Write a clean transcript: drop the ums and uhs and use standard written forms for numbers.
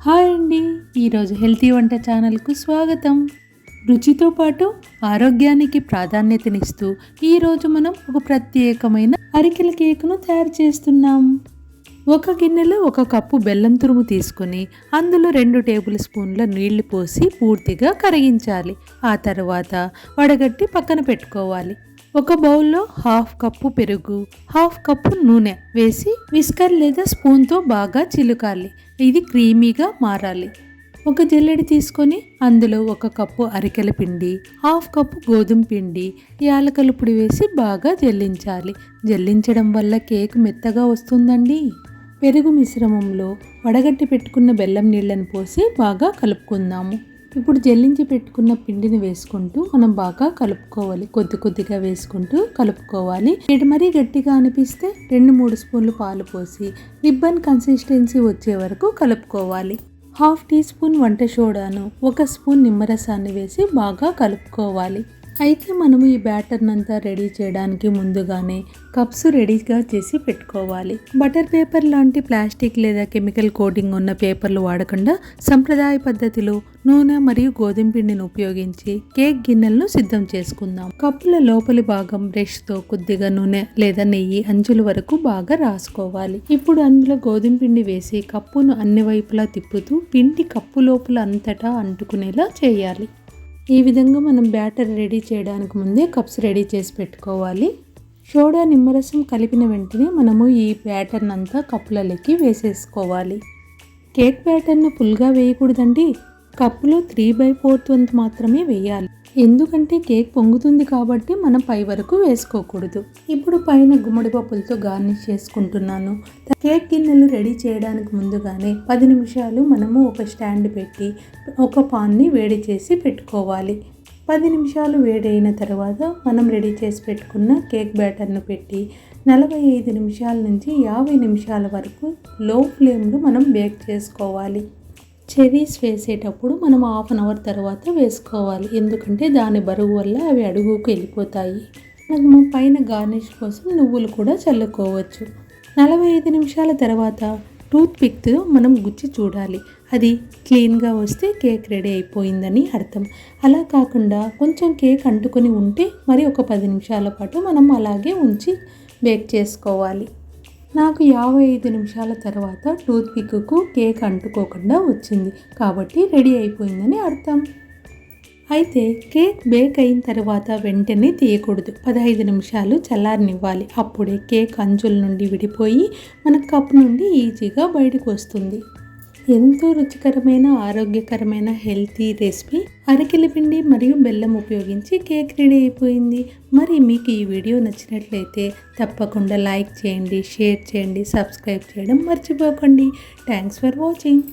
Hi అండి, ఈరోజు healthy వంట ఛానల్కు స్వాగతం. రుచితో పాటు ఆరోగ్యానికి ప్రాధాన్యతనిస్తూ ఈరోజు మనం ఒక ప్రత్యేకమైన అరికెల కేకును తయారు చేస్తున్నాం. ఒక గిన్నెలో 1 కప్పు బెల్లం తురుము తీసుకొని అందులో 2 టేబుల్ స్పూన్ల నీళ్లు పోసి పూర్తిగా కరిగించాలి. ఆ తర్వాత వడగట్టి పక్కన పెట్టుకోవాలి. ఒక బౌల్లో 1/2 కప్పు పెరుగు, 1/2 కప్పు నూనె వేసి విస్కర్ లేదా స్పూన్తో బాగా చిలుకాలి. ఇది క్రీమీగా మారాలి. ఒక జల్లెడ తీసుకొని అందులో 1 కప్పు అరికెల పిండి, 1/2 కప్పు గోధుమ పిండి, యాలకుల పొడి వేసి బాగా జల్లించాలి. జల్లించడం వల్ల కేక్ మెత్తగా వస్తుందండి. పెరుగు మిశ్రమంలో వడగట్టి పెట్టుకున్న బెల్లం నీళ్ళను పోసి బాగా కలుపుకుందాము. ఇప్పుడు జల్లించి పెట్టుకున్న పిండిని వేసుకుంటూ మనం బాగా కలుపుకోవాలి. కొద్ది కొద్దిగా వేసుకుంటూ కలుపుకోవాలి. మరీ గట్టిగా అనిపిస్తే 2-3 స్పూన్లు పాలు పోసి రిబ్బన్ కన్సిస్టెన్సీ వచ్చే వరకు కలుపుకోవాలి. 1/2 టీ స్పూన్ వంట సోడాను, 1 స్పూన్ నిమ్మరసాన్ని వేసి బాగా కలుపుకోవాలి. అయితే మనము ఈ బ్యాటర్ని అంతా రెడీ చేయడానికి ముందుగానే కప్స్ రెడీగా చేసి పెట్టుకోవాలి. బటర్ పేపర్ లాంటి ప్లాస్టిక్ లేదా కెమికల్ కోటింగ్ ఉన్న పేపర్లు వాడకుండా సంప్రదాయ పద్ధతిలో నూనె మరియు గోధుమ పిండిని ఉపయోగించి కేక్ గిన్నెలను సిద్ధం చేసుకుందాం. కప్పుల లోపలి భాగం బ్రష్తో కొద్దిగా నూనె లేదా నెయ్యి అంచుల వరకు బాగా రాసుకోవాలి. ఇప్పుడు అందులో గోధుమ పిండి వేసి కప్పును అన్ని వైపులా తిప్పుతూ పిండి కప్పు లోపల అంతటా అంటుకునేలా చేయాలి. ఈ విధంగా మనం బ్యాటర్ రెడీ చేయడానికి ముందే కప్స్ రెడీ చేసి పెట్టుకోవాలి. సోడా నిమ్మరసం కలిపిన వెంటనే మనము ఈ బ్యాటర్ని అంతా కప్పులలోకి వేసేసుకోవాలి. కేక్ బ్యాటర్ని ఫుల్గా వేయకూడదండి. కప్పులో 3/4 వంతు మాత్రమే వేయాలి. ఎందుకంటే కేక్ పొంగుతుంది కాబట్టి మనం పై వరకు వేసుకోకూడదు. ఇప్పుడు పైన గుమ్మడి పప్పులతో గార్నిష్ చేసుకుంటున్నాను. కేక్ గిన్నెలు రెడీ చేయడానికి ముందుగానే 10 నిమిషాలు మనము ఒక స్టాండ్ పెట్టి ఒక పాన్ని వేడి చేసి పెట్టుకోవాలి. 10 నిమిషాలు వేడైన తర్వాత మనం రెడీ చేసి పెట్టుకున్న కేక్ బ్యాటర్ను పెట్టి 45 నిమిషాల నుంచి 50 నిమిషాల వరకు లో ఫ్లేమ్లో మనం బేక్ చేసుకోవాలి. చెరీస్ వేసేటప్పుడు మనం 1/2 అవర్ తర్వాత వేసుకోవాలి. ఎందుకంటే దాని బరువు వల్ల అవి అడుగుకు వెళ్ళిపోతాయి. మనము పైన గార్నిష్ కోసం నువ్వులు కూడా చల్లుకోవచ్చు. 45 నిమిషాల తర్వాత టూత్ పిక్తో మనం గుచ్చి చూడాలి. అది క్లీన్గా వస్తే కేక్ రెడీ అయిపోయిందని అర్థం. అలా కాకుండా కొంచెం కేక్ అంటుకొని ఉంటే మరి ఒక 10 నిమిషాల పాటు మనం అలాగే ఉంచి బేక్ చేసుకోవాలి. నాకు 55 నిమిషాల తర్వాత టూత్ పిక్కు కేక్ అంటుకోకుండా వచ్చింది కాబట్టి రెడీ అయిపోయిందని అర్థం. అయితే కేక్ బేక్ అయిన తర్వాత వెంటనే తీయకూడదు. 15 నిమిషాలు చల్లారనివ్వాలి. అప్పుడే కేక్ అంచుల నుండి విడిపోయి మన కప్ నుండి ఈజీగా బయటకు వస్తుంది. ఎంతో రుచికరమైన ఆరోగ్యకరమైన హెల్తీ రెసిపీ అరికెల పిండి మరియు బెల్లం ఉపయోగించి కేక్ రెడీ అయిపోయింది. మరి మీకు ఈ వీడియో నచ్చినట్లయితే తప్పకుండా లైక్ చేయండి, షేర్ చేయండి, సబ్స్క్రైబ్ చేయడం మర్చిపోకండి. Thanks for watching.